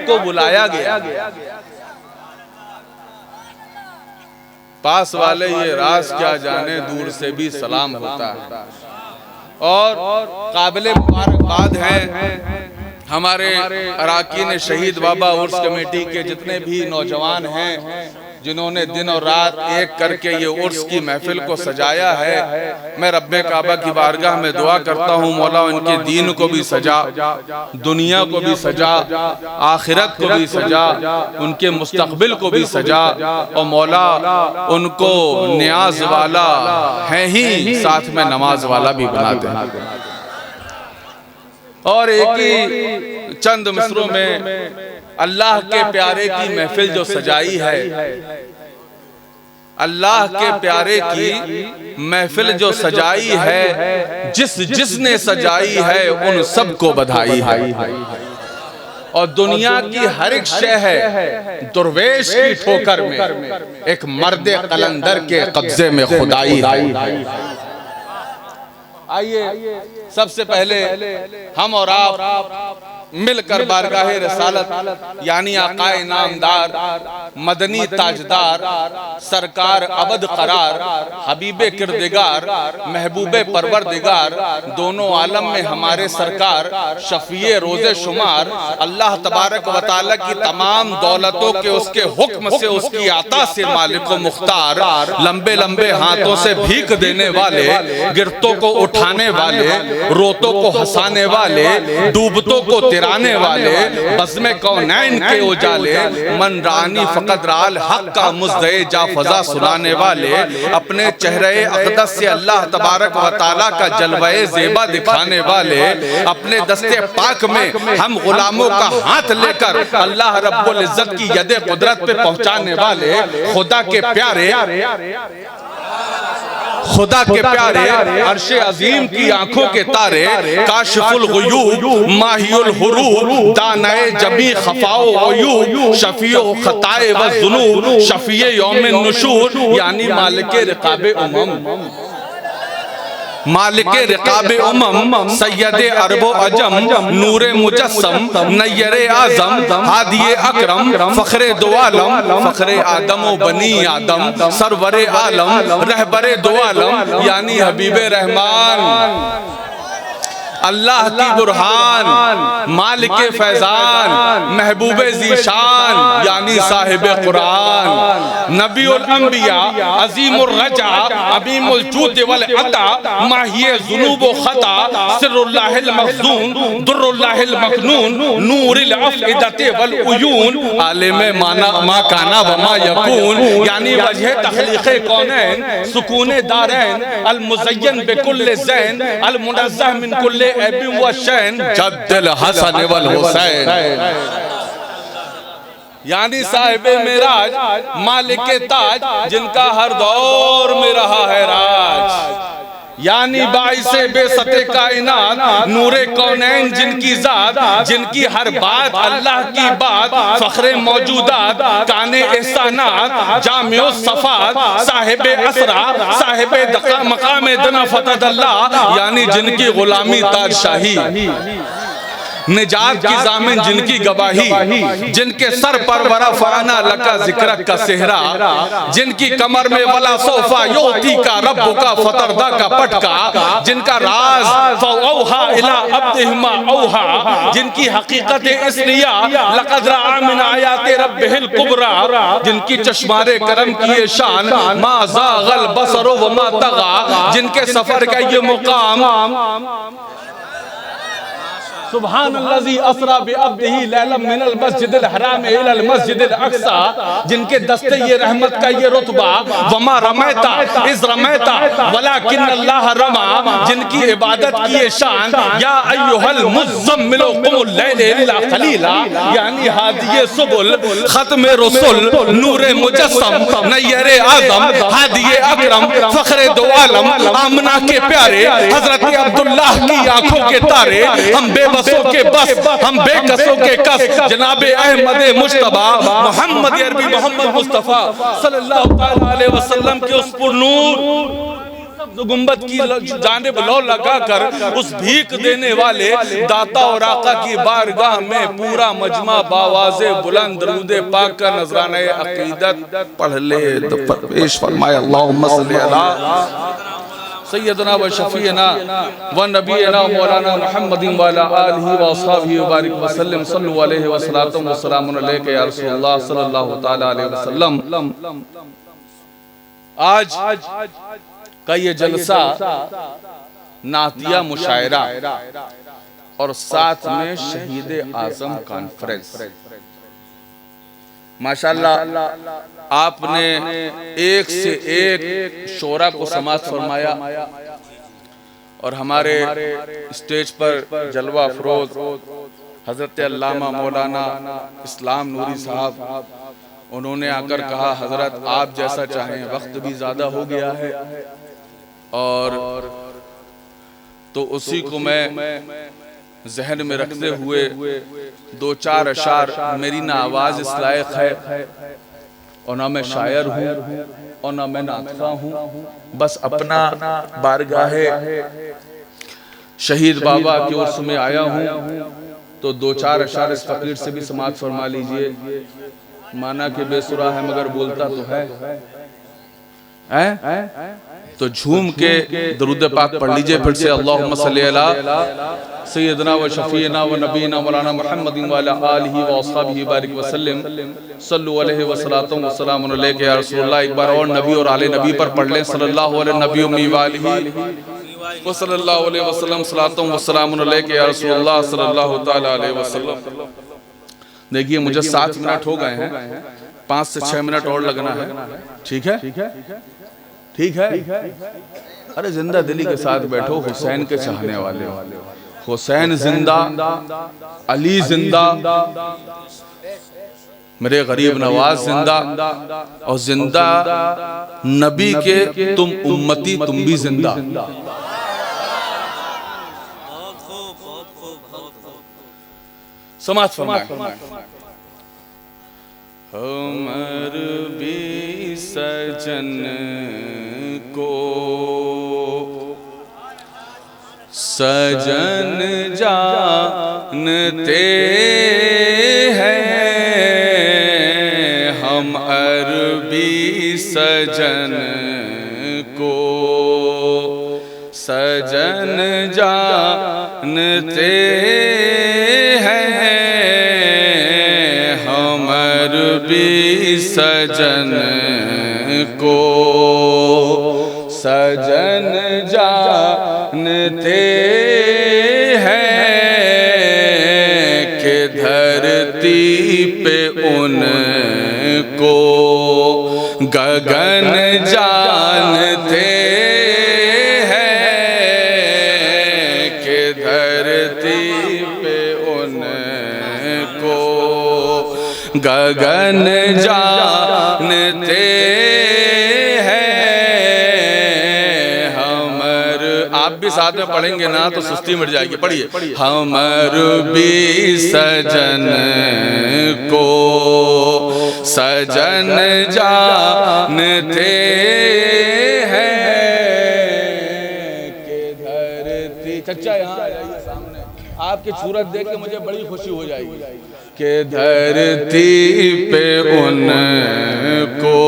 को बुलाया गया। पास वाले ये राज क्या जाने, दूर से भी सलाम होता है। और काबिले मुबारकबाद हैं हमारे अराकीन शहीद बाबा उर्स कमेटी के जितने भी नौजवान हैं जिन्होंने दिन और रात एक करके ये उर्स की महफिल को सजाया है। मैं रब्बे काबा की बारगाह में दुआ करता हूँ, मौला उनके दीन को भी सजा, दुनिया को भी सजा, आखिरत को भी सजा, उनके मुस्तकबिल को भी सजा, और मौला उनको नियाज वाला है ही साथ में नमाज वाला भी बना दे। और एक ही चंद मिसरों में अल्लाह के प्यारे की महफिल जो सजाई है, अल्लाह के प्यारे की महफिल जो सजाई है, जिसने सजाई है उन सबको बधाई है। और दुनिया की हर एक शय है दुर्वेश की ठोकर में एक मर्द कलंदर के कब्जे में खुदाई है। आइए सबसे पहले हम और आप मिलकर बारगाहे रसालत यानी आकाए नामदार मदनी ताजदार सरकार अबद करार हबीबे किरदिगार महबूबे परवरदिगार दोनों आलम में हमारे सरकार शफीए रोज़े शुमार अल्लाह तबारक व तआला की तमाम दौलतों के उसके हुक्म से उसकी आता से मालिक मुख्तार लंबे लंबे हाथों से भीख देने वाले, गिरतों को उठाने वाले, रोतों को हंसाने वाले, डूबतों को तिराने वाले, बज़्म कौनैन के उजाले, मन रानी फ़क़त राल हक का मुज़्दए जा फ़ज़ा सुनाने वाले, अपने चेहरे अक़दस से अल्लाह तबारक व तआला का जलवाए ज़ेबा दिखाने वाले, अपने दस्ते पाक में हम गुलामों का हाथ लेकर अल्लाह रब्बुल इज़्ज़त की यदे कुदरत पे पहुँचाने वाले, खुदा के प्यारे अर्शे अजीम की आंखों के तारे, काशिफुल गुयूब माहियुल हुरूब दानाए जमी खफाओ अयूब शफीओ खताए व ज़ुनूब शफीए यौमिन नुशूर यानी मालिके रिकाबे उमम, मालिके रिकाबे उमम सैयदे अरबो अजम नूरे मुजस्सम नय्यरे आज़म हादिये अकरम फ़ख्रे दो आलम फ़ख्रे आदम व बनी आदम सरवरे आलम रहबरे दो आलम यानी हबीबे रहमान अल्लाह की बुरहान मालिके फैजान महबूबे ज़ीशान यानी साहिबे कुरान नबीउल अंबिया अज़ीमुर रजा अमीमुल जूद वल अता माहिए ज़ुनूब व खता सिर्रुल्लाहिल मख़ज़ून दुर्रुल्लाहिल मकनून नूरिल अफ़इदति वल उयून आलिमे माना मा काना व मा यकून यानी वजह तख़लीक़े कौनैन सुकूने दारैन अल मुज़य्यन बिकुल्लि ज़ैन अल मुनज़्ज़ह मिन कुल्लि ऐबिन व शैन जद्दुल हसन वल हुसैन यानी साहिबे मेराज मालिके ताज जिनका हर दौर में रहा है राज यानी बाइसे बेसते कायनात नूरे कौनैन जिनकी जात जिनकी हर बात अल्लाह की बात फ़ख्रे मौजूदात काने एहसानात जामिउ सफ़ात साहिबे असरा साहिबे दक़ा मक़ाम दना फ़तदल्लाह यानी जिनकी गुलामी ताजशाही निजात की जामिन जिनकी गवाही जिनके सर पर वरफ़अना लका ज़िक्रक का सेहरा जिनकी कमर में वला सोफा योती का रब्बु का फतरदा का पटका जिनका राज फ़औहा इला अब्दिहिमा औहा जिनकी हकीकत इसलिया लक़द रआ मिन आयाति रब्बिहिल कुबरा जिनकी चश्मारे करम की शान मा ज़ाग़ल बसर व मा तग़ा जिनके सफर का ये मुकाम सुब्हानल्लज़ी असरा बिअब्दिही लैलन मिनल मस्जिदिल हराम इलल मस्जिदिल अक़सा जिनके दस्ते ये रहमत का ये रुतबा वमा रमैता इज़ रमैता वलाकिन्नल्लाह रमा जिनकी इबादत की ये शान या अय्युहल मुज़्ज़म्मिलु क़ुमुल लैल इल्ला क़लीला यानी हादिये सुबुल ख़त्मे रसूल नूरे मुजस्सम नय्यरे आज़म हादिये अकरम फ़ख्रे दो आलम आमना के प्यारे हज़रत अब्दुल्लाह की आंखों के तारे हम बेबसों के बस हम बेकसों के कस जनाबे अहमद मुश्तबा मोहम्मद अरबी मोहम्मद मुस्तफ़ा सल्लल्लाहु अलैहि वसल्लम के उस पुरनूर जो गुंबद की जानिब लो लगा कर उस भीख देने वाले दाता और आका की बारगाह में पूरा मजमा बावाज़े बुलंद दरूदे पाक का नजराना अकीदत पढ़ ले तो पेश फरमाए अल्लाहुम्मा सल्ली अला सय्यदना व शफीना व नबीना मौलाना मुहम्मदिन व अला आलिहि व अस्हाबिहि व बारिक व सल्लम सल्लु अलैहि व सलातु व सलामुन अलैका या रसूलुल्लाह सल्लल्लाहु तआला अलैहि वसल्लम। आज का ये जलसा नातिया मुशायरा और साथ में शहीद आजम कॉन्फ्रेंस, माशाअल्लाह आपने एक से एक शोरा को समाअत फरमाया और हमारे स्टेज पर जलवा अफरोज हजरत अल्लामा मौलाना इस्लाम नूरी साहब, उन्होंने आकर कहा हजरत आप जैसा चाहें, वक्त भी ज़्यादा हो गया है और तो उसी को मैं जहन में रखते हुए दो चार अशार, मेरी ना आवाज़ इस लायक है और ना मैं शायर हूँ और ना मैं नातखा हूँ, बस अपना बारगाहे शहीद बाबा की उर्स में आया हूँ, तो दो चार अशार इस फकीर से भी समाअत फरमा लीजिए। माना कि बेसुरा है मगर बोलता तो है? तो झूम के दरूद पाक पढ़ लीजिए फिर से अल्लाहुम्मा सल्ली अला सय्यदना व शफीना व नबीना मौलाना मुहम्मदिन व अला आलिहि व अस्हाबिहि बारिक व सल्लम सल्लु अलैहि व सलातु व सलामुन अलैका या रसूलुल्लाह। एक बार और नबी और आले नबी पर पढ़ लें, सल्लल्लाहु अलैहि नबी व आलिहि व सल्लल्लाहु अलैहि वसल्लम सलातु व सलामुन अलैका या रसूलुल्लाह सल्लल्लाहु तआला अलैहि वसल्लम। देखिए मुझे 7 मिनट हो गए हैं, 5 से 6 मिनट और लगना है, ठीक है? ठीक है? अरे जिंदा दिली के साथ बैठो, हुसैन के चाहने वाले, हुसैन जिंदा, अली जिंदा, मेरे गरीब नवाज जिंदा और जिंदा नबी के तुम उम्मती, तुम भी जिंदा। समाअत फरमाए। हमर भी सजन को सजन जानते हैं, हम अरबी सजन को सजन जानते सजन को सजन जानते हैं कि धरती पे उनको गगन जानते हैं कि धरती पे उनको गगन जानते हैं। हमर आप भी साथ में पढ़ेंगे ना तो सुस्ती मिट जाएगी, पढ़िए। हमर भी सजन को सजन जानते हैं कि धरती, चचा यहाँ आइए सामने, आपकी सूरत देख के मुझे बड़ी खुशी हो जाएगी कि धरती पे उनको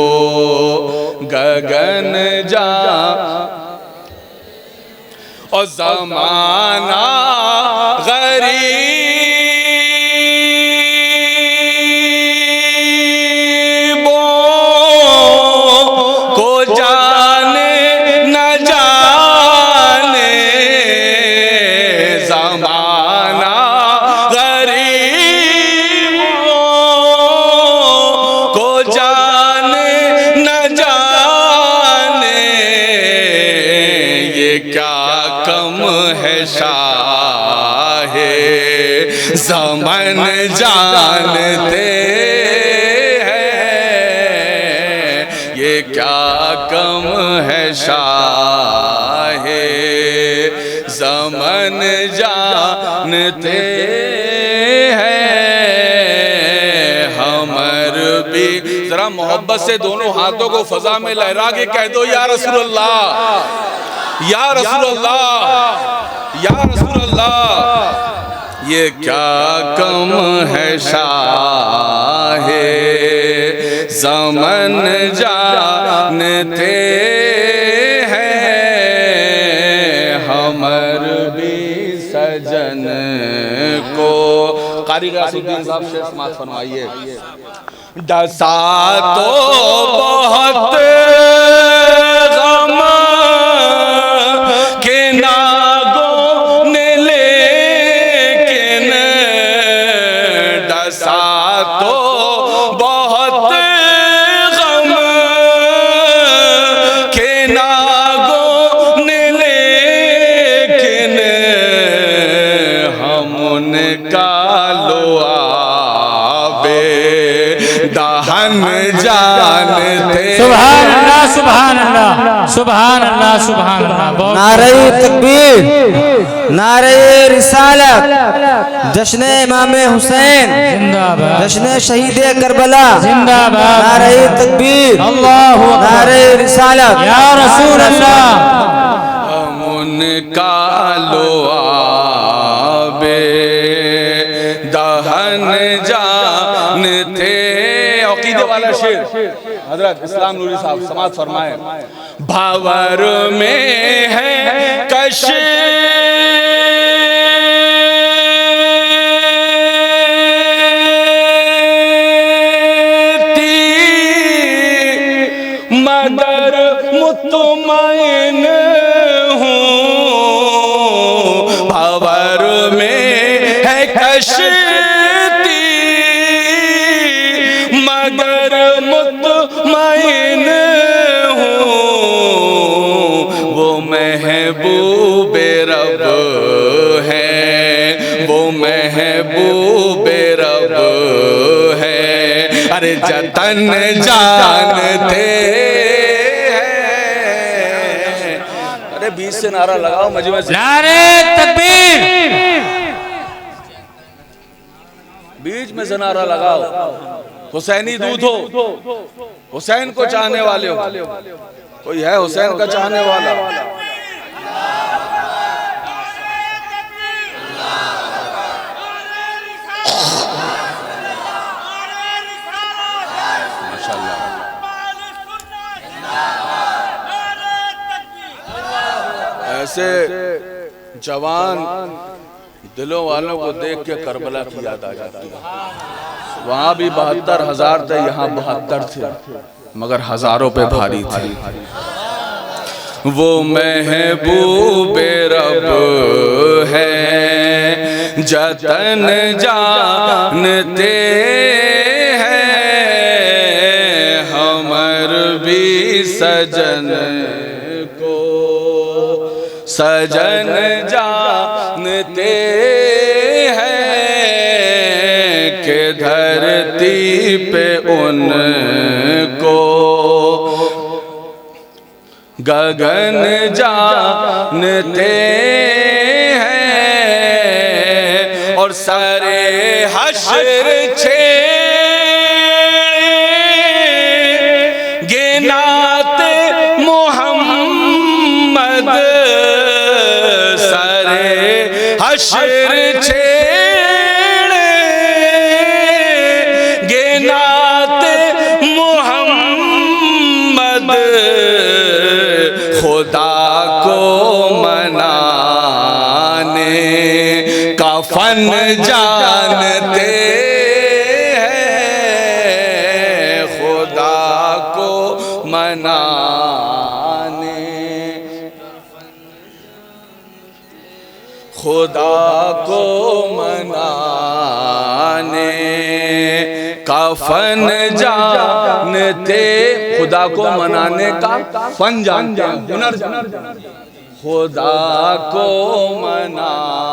गगन जा और ज़माना गरीबों को जाने न जाने, ज़माना ज़मन जानते हैं, ये क्या कम है शाहे ज़मन जानते हैं। हमर भी। जरा मोहब्बत से दोनों हाथों को फजा में लहरा के कह दो या रसूल अल्लाह, या रसूल अल्लाह, या रसूल अल्लाह। ये क्या कम है शाहे ज़मन जानते हैं, हमर भी सजन को। कारी गयासुद्दीन साहब शेर समात फरमाइए। डसा तो बहुत गम के नागों ने लेकिन, डसा तो बहुत गम के नागों ने लेकिन, हम उनका दहन जानते। सुभान अल्लाह, सुभान अल्लाह, सुभान अल्लाह, सुभान अल्लाह। नारे तकबीर, नारे रिसालत, जश्न इमाम हुसैन जिंदाबाद, जश्न शहीद करबला जिंदाबाद। नारे तकबीर, अल्लाहु अकबर, नारे रिसालत, या रसूल अल्लाह। हम उनका लोआबे दहन जानते। अकीदे वाला शेर हजरत इस्लाम नूरी साहब समात फरमाए। भावर में है कश मगर मुतमईन हूँ, भावर में है कश्ती मगर मुतमईन हूँ, वो महबूबे रब है, वो महबूबे रब है। अरे जतन जानते हैं। अरे बीच से नारा लगाओ मजमे से। नारे तकबीर, बीच में से नारा लगाओ। हुसैनी दूध हो, हुसैन को चाहने वाले हो। कोई है हुसैन का चाहने वाला? ऐसे जवान दिलों वालों को देख के करबला की याद आ जाती है। वहाँ भी 72,000 थे, यहाँ 72 थे, मगर हजारों पे भारी थे। वो महबूबे रब है, जतन जानते हैं, हमर भी सजन को सजन जानते हैं, कि धरती पे उनको गगन जानते हैं। और सारे हश्र छेड़े नाते मोहम्मद, सारे हश्र छेड़े नाते मोहम्मद, खुदा को मनाने का फन जानते हैं, खुदा को मनाने, खुदा को मनाने का फन जानते, खुदा को मनाने का फन जानते हैं, हुनर जानते हैं। खुदा को मनाने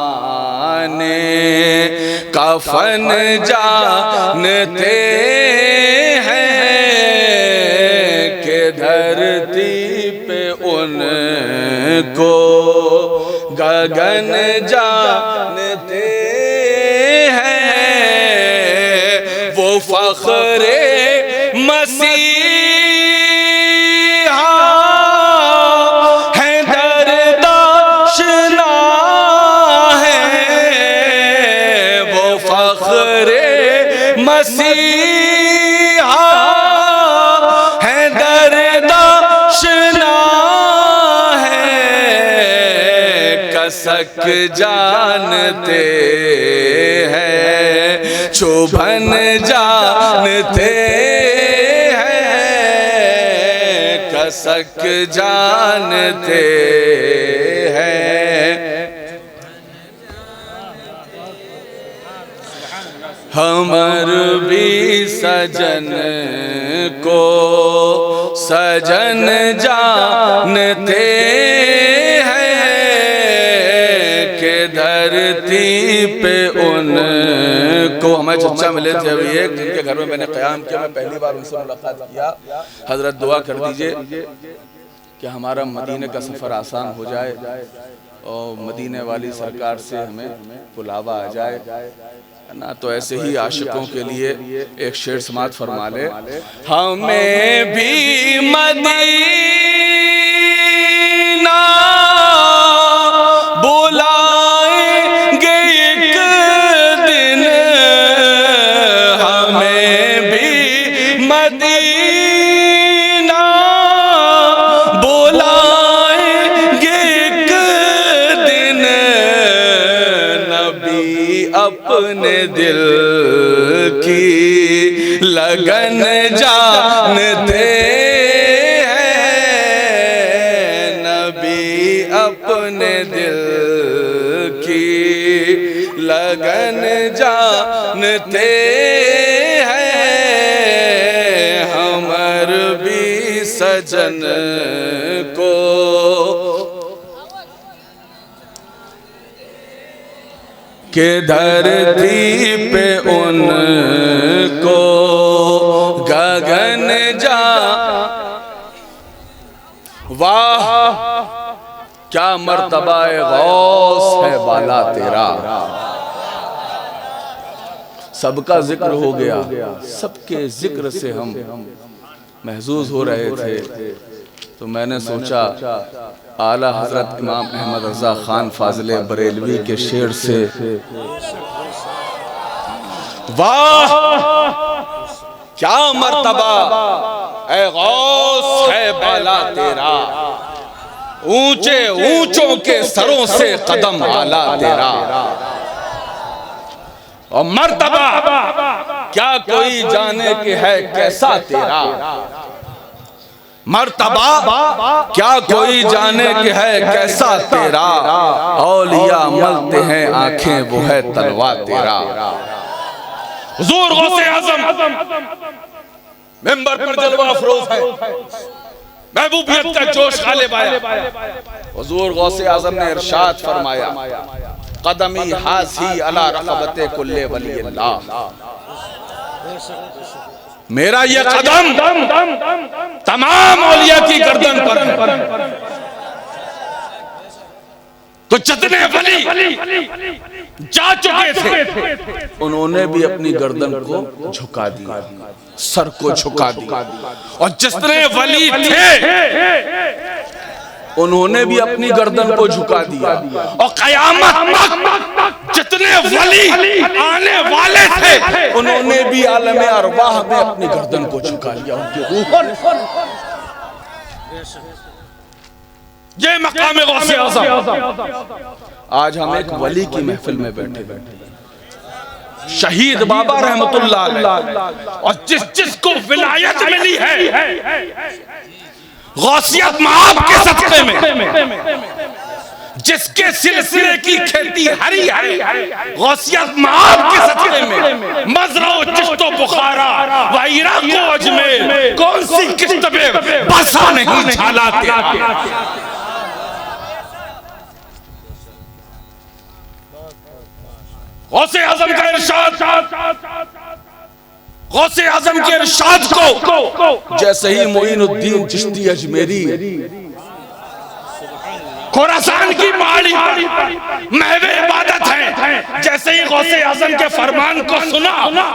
का फन जानते हैं, कि धरती पे उनको गगन जानते हैं। वो फख्रे मसीहा है दरदाशना है, वो फख्रे मसीहा है दरदाशना है, कसक जानते हैं चुभन जानते हैं, कसक जानते हैं। हमर भी सजन को सजन जानते हैं, कि धरती पे उनको हमें चचा मिले थे अभी एक, जिनके घर में मैंने क़याम किया, मैं पहली बार उनसे मुलाकात किया। हजरत दुआ कर दीजिए कि हमारा मदीने का सफ़र आसान हो जाए और मदीने वाली सरकार से हमें बुलावा आ जाए ना। तो ऐसे ही आशिकों के लिए एक शेर समात फरमा ले। हमें भी मदीना बुलाएंगे एक दिन, हमें भी मदीना बुलाएंगे एक दिन, नबी अपने दिल की लगन जानते हैं, नबी अपने दिल की लगन जानते हैं, हमर भी सजन को के धरती पे उनको गगन जा। वाह क्या मर्तबा गौस है बाला तेरा, सबका जिक्र हो गया, सबके जिक्र से हम महजूज हो रहे थे। तो मैंने सोचा आला हजरत इमाम अहमद रज़ा खान फाजिल बरेलवी के शेर से, वाह क्या मर्तबा ऐ गौस है बाला तेरा, ऊंचे ऊंचों के सरों से कदम आला तेरा, और मर्तबा क्या कोई जाने के है कैसा तेरा, मर्तबा क्या कोई जाने के है कैसा तेरा, औलिया मलते हैं आंखें वो है तलवा तेरा। हुजूर गौसे आज़म मिंबर पर जलवा अफरोज है, महबूबियत का जोश गालिब आया। हुजूर गौसे आज़म ने इरशाद फरमाया, कदमी हाज़ी अला रक़बते कुल्ले वलील्लाह, मेरा ये कदम तमाम औलिया की गर्दन पर है। तो जितने वली जा चुके थे उन्होंने भी अपनी गर्दन को झुका दिया, सर को झुका दिया, और जितने वली थे उन्होंने भी अपनी गर्दन को झुका दिया, और क़यामत तक जितने वली आने वाले थे उन्होंने भी आलम अरवाह में अपनी गर्दन को झुका लिया, उनकी रूह। ये मकाम गौसे आज़म। आज हम एक वली की महफिल में बैठे शहीद बाबा रहमतुल्लाह अलैह, और जिसको विलायत मिली है गौसियत माब के सदक़े में, जिसके सिलसिले की खेती हरी है गौसियत माब के सदक़े में, मजरा चिश्तो बुखारा व इराक अजमेर, कौन सी किस्त में बसा नहीं झाला तेरा। गौसे आज़म का इरशाद, गौसे आज़म के इरशाद को जैसे ही मोइनुद्दीन चिश्ती अजमेरी खुरासान की पहाड़ी पर महवे इबादत है। जैसे ही गौसे आजम के फरमान को सुना,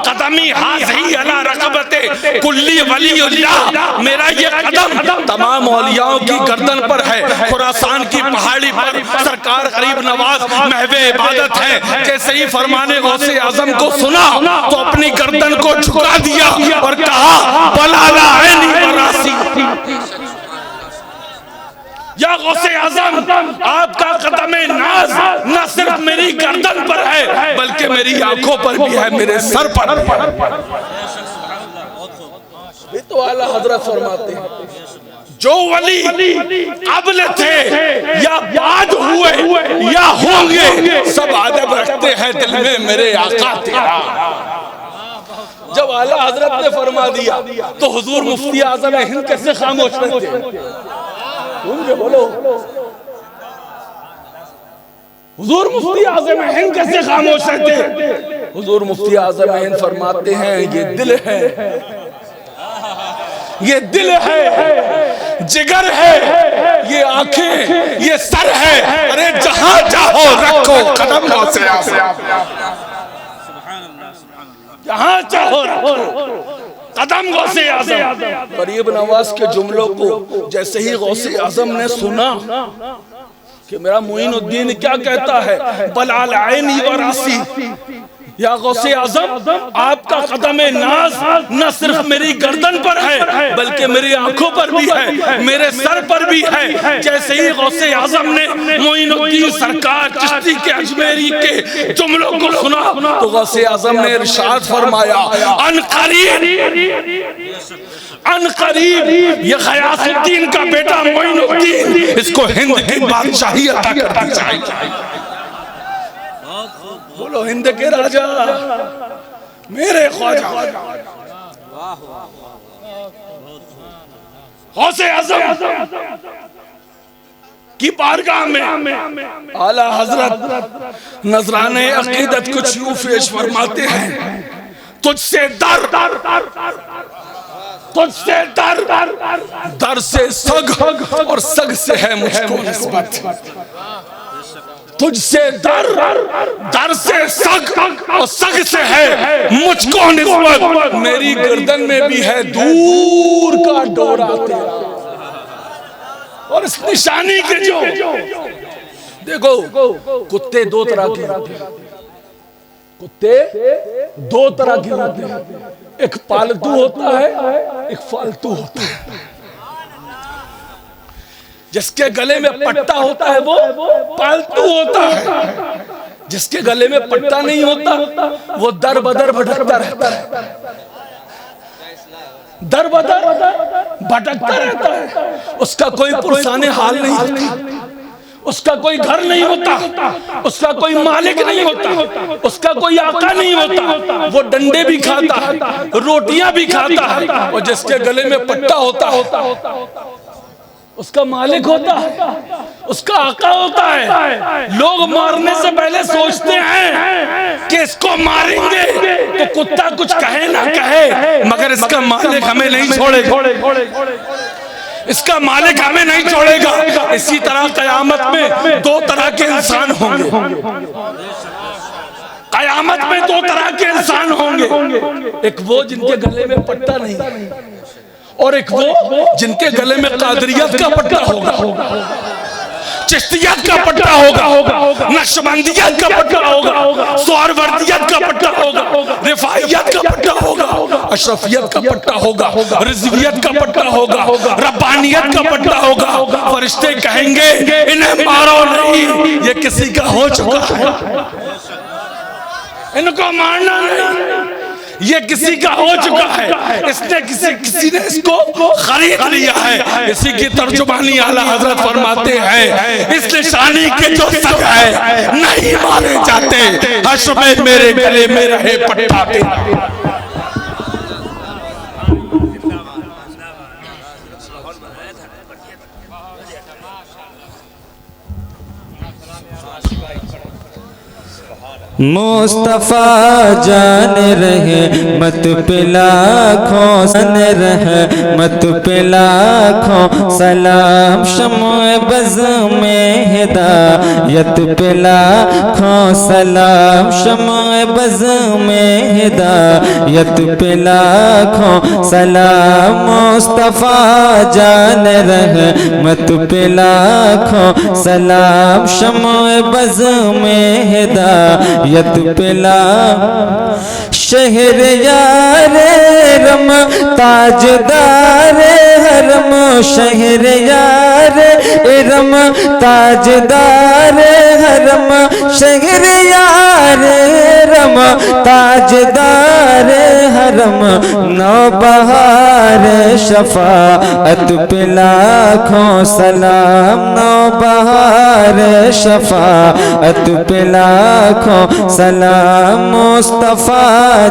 कदमी हाज़ी अला रक़बते कुल्ली वलीउल्लाह, मेरा ये कदम तमाम औलियाओं की गर्दन पर है। खुरासान की पहाड़ी पर सरकार गरीब नवाज महवे इबादत है। जैसे ही फरमाने गौसे आजम को सुना तो अपनी गर्दन को झुका दिया और कहा, बलाला ऐनी वरासी, या गौसे आज़म, आपका कदम नाज न सिर्फ मेरी गर्दन पर है बल्कि मेरी आंखों पर भी है, मेरे सर पर। ये तो आला हजरत फरमाते हैं, जो वली कब्ल थे या बाद हुए या होंगे, सब अदब रखते हैं दिल में मेरे आका तेरा। जब आला हजरत ने फरमा दिया तो हुजूर मुफ्ती आजम हिंद कैसे खामोश रहते? उनके बोलो, हुजूर मुफ्ती आज़म हिंद कैसे खामोश रहते? हुजूर मुफ्ती आज़म हिंद फरमाते हैं, ये दिल है, ये दिल है, जिगर है, ये आंखें, ये सर है। अरे जहां चाहो रखो कदम गौसे आज़म, जहां चाहो रखो कदम गौसे आज़म। गरीब नवाज के जुमलों को जैसे ही गौसे आज़म ने सुना कि मेरा मोइनुद्दीन क्या कहता है, बलाल ऐनी वरासी, या गौसे आज़म, आपका कदम नाज न सिर्फ मेरी गर्दन पर है बल्कि मेरी आंखों पर भी है, मेरे सर पर भी है। जैसे ही गौसे आज़म ने मोइनुद्दीन सरकार चिश्ती के अजमेरी के जुमलों को सुना तो गौसे आज़म ने इरशाद फरमाया, अन करीब ये गयासुद्दीन का बेटा मोइनुद्दीन, इसको हिंद की बादशाही अता कर दी जाएगी। बोलो हिंद के राजा मेरे ख्वाजा। गौसे आज़म की बारगाह में आला हजरत नजराने अकीदत कुछ यूं पेश फरमाते हैं, तुझसे दर, तुझसे दर, दर से सग और सग से है मुझको निस्बत। तुझसे दर, दर से सग और सग से है मुझको निस्बत। मेरी गर्दन में भी है दूर का डोरा तेरा। और इस निशानी के जो देखो, कुत्ते दो तरह के होते हैं, कुत्ते दो तरह के होते हैं, एक पालतू होता है, एक फालतू होता है। जिसके गले में पट्टा होता है वो पालतू होता है, जिसके गले में पट्टा नहीं होता वो दर बदर भटकता रहता है, दर बदर भटकता रहता है। उसका कोई पुरसाने हाल नहीं होता, उसका कोई घर नहीं होता, उसका कोई मालिक नहीं होता, उसका कोई आका नहीं होता। वो डंडे भी खाता है, रोटियां भी खाता है। और जिसके गले में पट्टा होता है उसका मालिक होता है, उसका आका होता है। लोग मारने से पहले सोचते हैं कि इसको मारेंगे तो कुत्ता कुछ कहे ना कहे, मगर इसका मालिक हमें नहीं छोड़ेगा, इसका मालिक हमें नहीं छोड़ेगा। इसी तरह कयामत में दो तरह के इंसान होंगे, कयामत में दो तरह के इंसान होंगे, एक वो जिनके गले में पट्टा नहीं और एक वो जिनके गले में कादरियत का पट्टा होगा, चिश्तियत का पट्टा होगा, नक्शबंदियत का पट्टा होगा, सोहरवर्दियत का पट्टा होगा, रिफाइयत का पट्टा होगा, अशरफियत का पट्टा होगा, रिजवियत का पट्टा होगा, रब्बानियत का पट्टा होगा। फरिश्ते कहेंगे इन्हें मारो नहीं, ये किसी का हो चुका है, इनको मारना नहीं, ये किसी का हो चुका है, इसने किसी ने इसको खरीद लिया है। इसी की तर्जुमानी आला हजरत फरमाते हैं, इस निशानी के जो सग है नहीं मारे जाते, हश्र में मेरे गले में रहे पट्टा तेरा। मुस्तफा जान रहे मत पे लाखों सन रहे मत पे लाखों सलाम शम्ए बज़ में हिदायत पे लाखों सलाम शम्ए बज़ में हिदायत पे लाखों सलाम मुस्तफा जान रहे मत पे लाखों सलाम शम्ए बज़ में हिदायत पिला शहर यारे रम ताजदार हरम शहर यारे रम ताजदार हरम शहर यारे रम ताजदार हरम नौबहार शफाअत पे लाखों सलाम नौबहार शफाअत पे लाखों सलाम मुस्तफा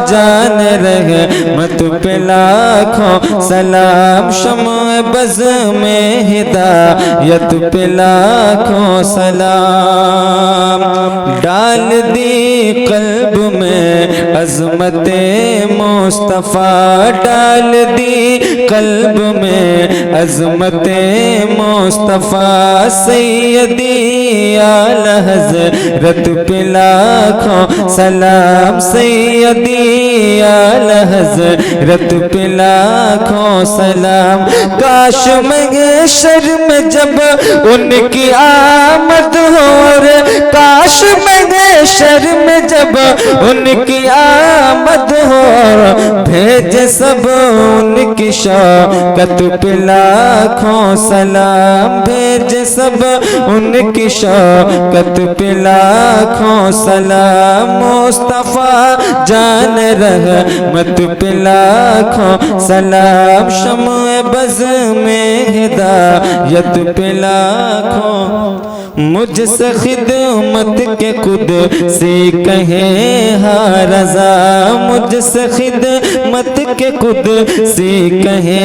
जान रहे मत पे लाखों सलाम शम्ए बज़ में हिदायत पे लाखों सलाम डाल दी कल्ब में अज़मते मुस्तफा डाल दी कल्ब में अज़मते मुस्तफा सैयदी आला हज़रत पे लाखों सलाम सैयदी आला हज़रत पे लाखों सलाम काश महशर में जब उनकी आमद हो रे काश महशर में जब उनकी आमद हो भेज सब उनकी शौकत पे लाखों सलाम भेज सब उनकी शौकत पे लाखों सलाम मुस्तफा जान रहे मत पे लाखों सलाम शम्ए बज़ में हिदायत पे लाखों मुझसे खिदमत के खुद से कहे हाँ रज़ा मुझसे खिदमत के खुद से कहे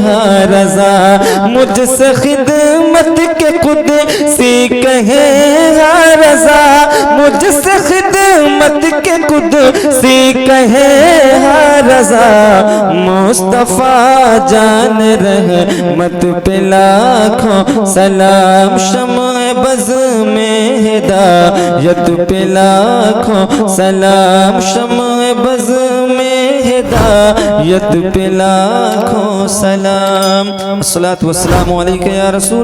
हाँ रज़ा मुझसे खिदमत के खुद से कहे हाँ रज़ा मुझसे खिदमत के खुद से कहे हाँ रज़ा मुस्तफा जान रहे मत पे लाखों सलाम शम्ए बज़ में हिदायत पे लाखों सलाम शम्ए बज़ में हिदायत पे लाखों सलाम अस्सलातु वस्सलामु अलैका या रसूल।